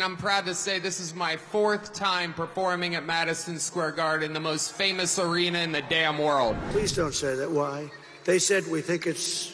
and I'm proud to say this is my 4th time performing at Madison Square Garden, the most famous arena in the damn world. Please don't say that. Why? They said we think it's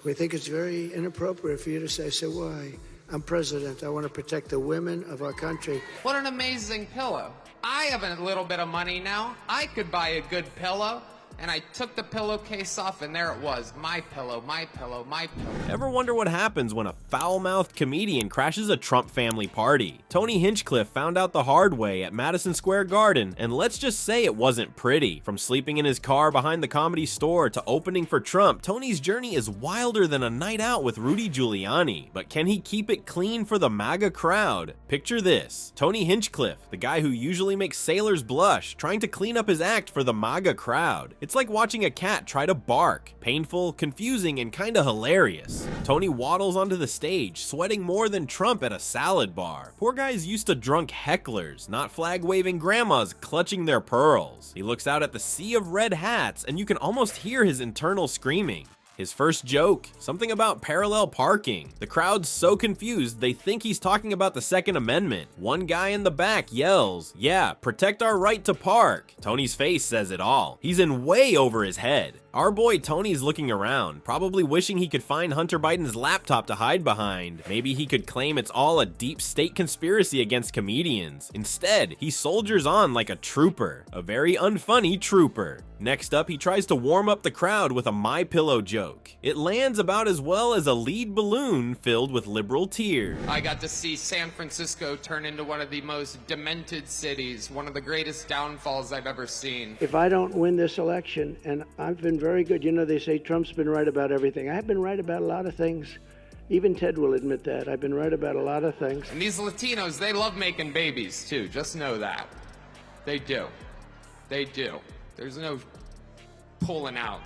very inappropriate for you to say. So why? I'm president. I want to protect the women of our country. What an amazing pillow. I have a little bit of money now. I could buy a good pillow. And I took the pillowcase off, and there it was. My pillow, my pillow, my pillow. Ever wonder what happens when a foul-mouthed comedian crashes a Trump family party? Tony Hinchcliffe found out the hard way at Madison Square Garden, and let's just say it wasn't pretty. From sleeping in his car behind the Comedy Store to opening for Trump, Tony's journey is wilder than a night out with Rudy Giuliani. But can he keep it clean for the MAGA crowd? Picture this: Tony Hinchcliffe, the guy who usually makes sailors blush, trying to clean up his act for the MAGA crowd. It's like watching a cat try to bark. Painful, confusing, and kinda hilarious. Tony waddles onto the stage, sweating more than Trump at a salad bar. Poor guy's used to drunk hecklers, not flag-waving grandmas clutching their pearls. He looks out at the sea of red hats, and you can almost hear his internal screaming. His first joke, something about parallel parking. The crowd's so confused they think he's talking about the Second Amendment. One guy in the back yells, "Yeah, protect our right to park." Tony's face says it all. He's in way over his head. Our boy Tony's looking around, probably wishing he could find Hunter Biden's laptop to hide behind. Maybe he could claim it's all a deep state conspiracy against comedians. Instead, he soldiers on like a trooper, a very unfunny trooper. Next up, he tries to warm up the crowd with a My Pillow joke. It lands about as well as a lead balloon filled with liberal tears. I got to see San Francisco turn into one of the most demented cities, one of the greatest downfalls I've ever seen. If I don't win this election, and I've been very good, you know, they say Trump's been right about everything. I've been right about a lot of things. Even Ted will admit that. I've been right about a lot of things. And these Latinos, they love making babies too. Just know that. They do. They do. There's no pulling out.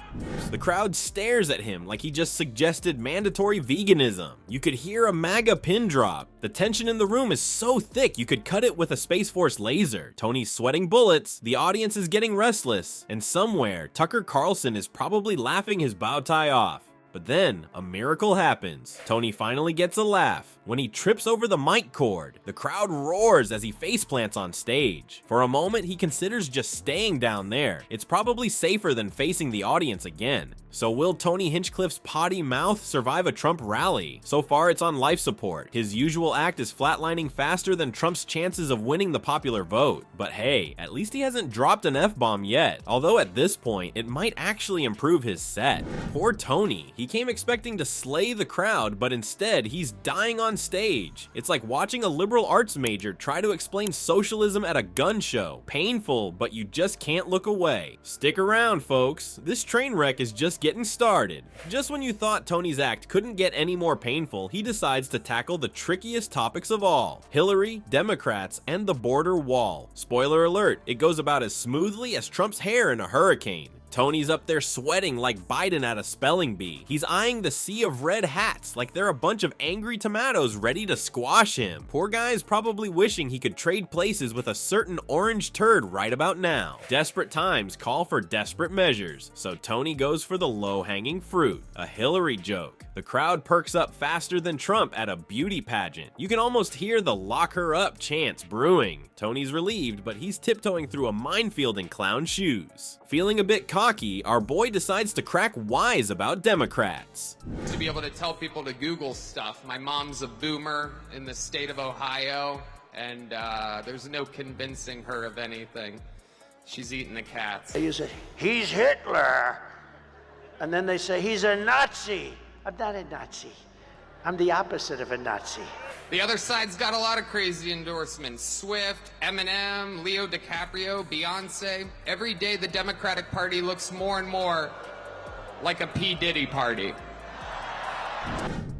The crowd stares at him like he just suggested mandatory veganism. You could hear a MAGA pin drop. The tension in the room is so thick you could cut it with a Space Force laser. Tony's sweating bullets, the audience is getting restless, and somewhere, Tucker Carlson is probably laughing his bow tie off. But then, a miracle happens. Tony finally gets a laugh. When he trips over the mic cord, the crowd roars as he faceplants on stage. For a moment, he considers just staying down there. It's probably safer than facing the audience again. So will Tony Hinchcliffe's potty mouth survive a Trump rally? So far, it's on life support. His usual act is flatlining faster than Trump's chances of winning the popular vote. But hey, at least he hasn't dropped an F-bomb yet. Although at this point, it might actually improve his set. Poor Tony. He came expecting to slay the crowd, but instead, he's dying on stage. It's like watching a liberal arts major try to explain socialism at a gun show. Painful, but you just can't look away. Stick around, folks. This train wreck is just getting started. Just when you thought Tony's act couldn't get any more painful, he decides to tackle the trickiest topics of all: Hillary, Democrats, and the border wall. Spoiler alert, it goes about as smoothly as Trump's hair in a hurricane. Tony's up there sweating like Biden at a spelling bee. He's eyeing the sea of red hats like they're a bunch of angry tomatoes ready to squash him. Poor guy's probably wishing he could trade places with a certain orange turd right about now. Desperate times call for desperate measures, so Tony goes for the low-hanging fruit, a Hillary joke. The crowd perks up faster than Trump at a beauty pageant. You can almost hear the lock her up chants brewing. Tony's relieved, but he's tiptoeing through a minefield in clown shoes. Feeling a bit cocky, our boy decides to crack wise about Democrats. To be able to tell people to Google stuff. My mom's a boomer in the state of Ohio, and there's no convincing her of anything. She's eating the cats. You say, he's Hitler. And then they say, he's a Nazi. I'm not a Nazi. I'm the opposite of a Nazi. The other side's got a lot of crazy endorsements. Swift, Eminem, Leo DiCaprio, Beyonce. Every day the Democratic Party looks more and more like a P. Diddy party.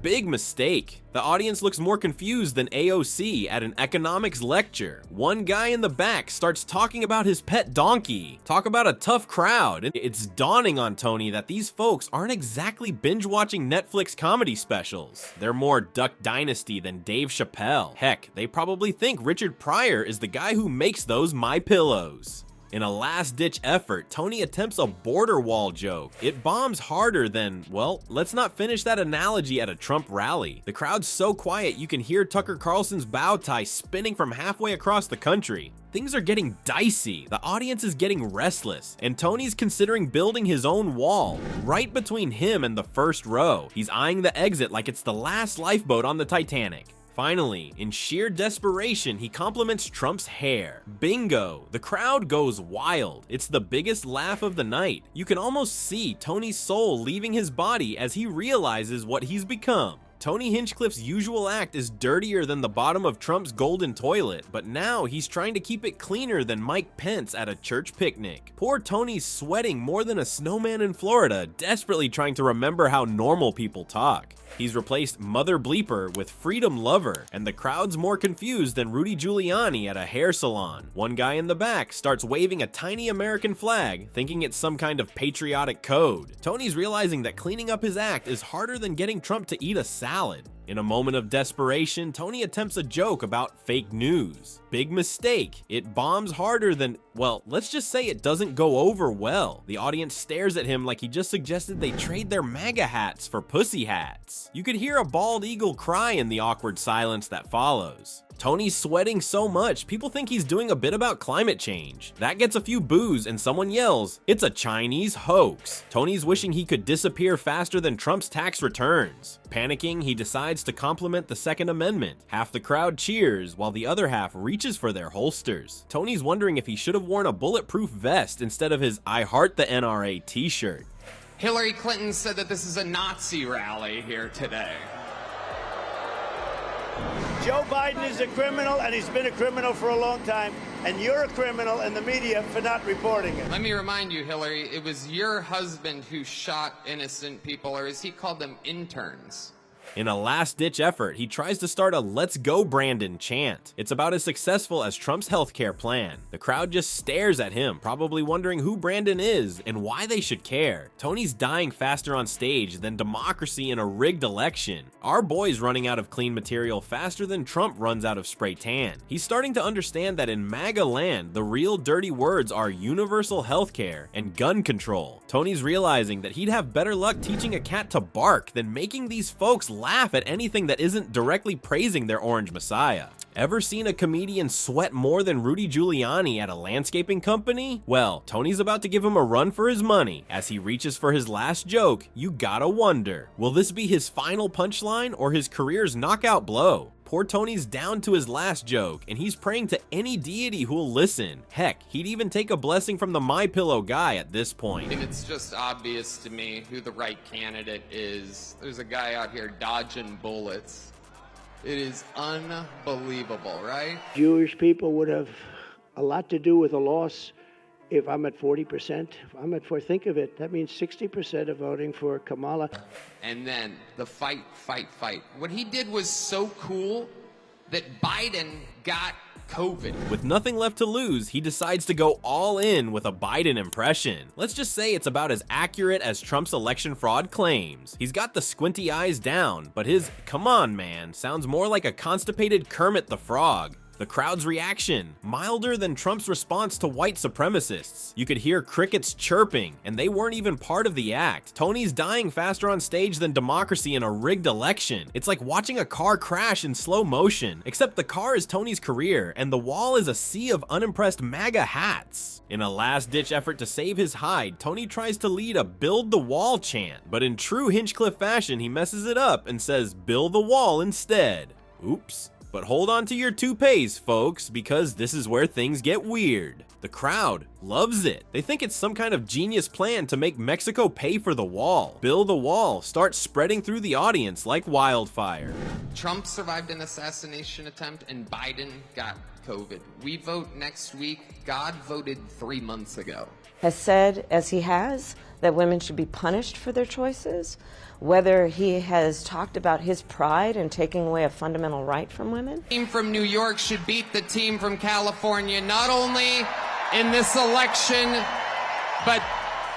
Big mistake. The audience looks more confused than AOC at an economics lecture. One guy in the back starts talking about his pet donkey. Talk about a tough crowd. It's dawning on Tony that these folks aren't exactly binge-watching Netflix comedy specials. They're more Duck Dynasty than Dave Chappelle. Heck, they probably think Richard Pryor is the guy who makes those My Pillows. In a last-ditch effort, Tony attempts a border wall joke. It bombs harder than, well, let's not finish that analogy at a Trump rally. The crowd's so quiet you can hear Tucker Carlson's bow tie spinning from halfway across the country. Things are getting dicey, the audience is getting restless, and Tony's considering building his own wall, right between him and the first row. He's eyeing the exit like it's the last lifeboat on the Titanic. Finally, in sheer desperation, he compliments Trump's hair. Bingo! The crowd goes wild. It's the biggest laugh of the night. You can almost see Tony's soul leaving his body as he realizes what he's become. Tony Hinchcliffe's usual act is dirtier than the bottom of Trump's golden toilet, but now he's trying to keep it cleaner than Mike Pence at a church picnic. Poor Tony's sweating more than a snowman in Florida, desperately trying to remember how normal people talk. He's replaced Mother Bleeper with Freedom Lover, and the crowd's more confused than Rudy Giuliani at a hair salon. One guy in the back starts waving a tiny American flag, thinking it's some kind of patriotic code. Tony's realizing that cleaning up his act is harder than getting Trump to eat a salad. In a moment of desperation, Tony attempts a joke about fake news. Big mistake. It bombs harder than, well, let's just say it doesn't go over well. The audience stares at him like he just suggested they trade their MAGA hats for pussy hats. You could hear a bald eagle cry in the awkward silence that follows. Tony's sweating so much, people think he's doing a bit about climate change. That gets a few boos and someone yells, "It's a Chinese hoax." Tony's wishing he could disappear faster than Trump's tax returns. Panicking, he decides to compliment the Second Amendment. Half the crowd cheers, while the other half reaches for their holsters. Tony's wondering if he should have worn a bulletproof vest instead of his "I Heart the NRA" t-shirt. Hillary Clinton said that this is a Nazi rally here today. Joe Biden is a criminal, and he's been a criminal for a long time, and you're a criminal in the media for not reporting it. Let me remind you, Hillary, it was your husband who shot innocent people, or as he called them, interns. In a last-ditch effort, he tries to start a "Let's Go Brandon" chant. It's about as successful as Trump's healthcare plan. The crowd just stares at him, probably wondering who Brandon is and why they should care. Tony's dying faster on stage than democracy in a rigged election. Our boy's running out of clean material faster than Trump runs out of spray tan. He's starting to understand that in MAGA land, the real dirty words are universal healthcare and gun control. Tony's realizing that he'd have better luck teaching a cat to bark than making these folks laugh at anything that isn't directly praising their orange messiah. Ever seen a comedian sweat more than Rudy Giuliani at a landscaping company? Well, Tony's about to give him a run for his money. As he reaches for his last joke, you gotta wonder, will this be his final punchline or his career's knockout blow? Poor Tony's down to his last joke, and he's praying to any deity who'll listen. Heck, he'd even take a blessing from the MyPillow guy at this point. It's just obvious to me who the right candidate is. There's a guy out here dodging bullets. It is unbelievable, right? Jewish people would have a lot to do with the loss. If I'm at 40%, if I'm at 4, think of it, that means 60% are voting for Kamala. And then the fight. What he did was so cool that Biden got COVID. With nothing left to lose, he decides to go all in with a Biden impression. Let's just say it's about as accurate as Trump's election fraud claims. He's got the squinty eyes down, but his "come on man" sounds more like a constipated Kermit the Frog. The crowd's reaction, milder than Trump's response to white supremacists. You could hear crickets chirping, and they weren't even part of the act. Tony's dying faster on stage than democracy in a rigged election. It's like watching a car crash in slow motion, except the car is Tony's career, and the wall is a sea of unimpressed MAGA hats. In a last-ditch effort to save his hide, Tony tries to lead a "Build the Wall" chant, but in true Hinchcliffe fashion, he messes it up and says "Build the Wall" instead. Oops. But hold on to your toupees, folks, because this is where things get weird. The crowd loves it. They think it's some kind of genius plan to make Mexico pay for the wall. Build the wall starts spreading through the audience like wildfire. Trump survived an assassination attempt and Biden got COVID. We vote next week. God voted 3 months ago. Has said, as he has, that women should be punished for their choices, whether he has talked about his pride in taking away a fundamental right from women. The team from New York should beat the team from California, not only in this election, but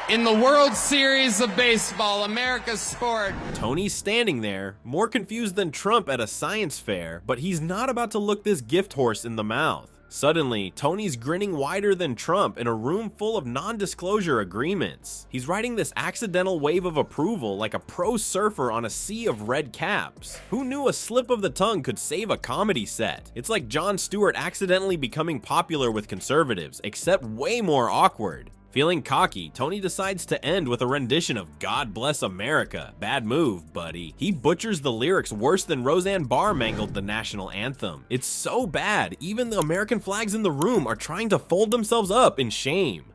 in the World Series of Baseball, America's sport. Tony's standing there, more confused than Trump at a science fair, but he's not about to look this gift horse in the mouth. Suddenly, Tony's grinning wider than Trump in a room full of non-disclosure agreements. He's riding this accidental wave of approval like a pro surfer on a sea of red caps. Who knew a slip of the tongue could save a comedy set? It's like Jon Stewart accidentally becoming popular with conservatives, except way more awkward. Feeling cocky, Tony decides to end with a rendition of God Bless America. Bad move, buddy. He butchers the lyrics worse than Roseanne Barr mangled the national anthem. It's so bad, even the American flags in the room are trying to fold themselves up in shame.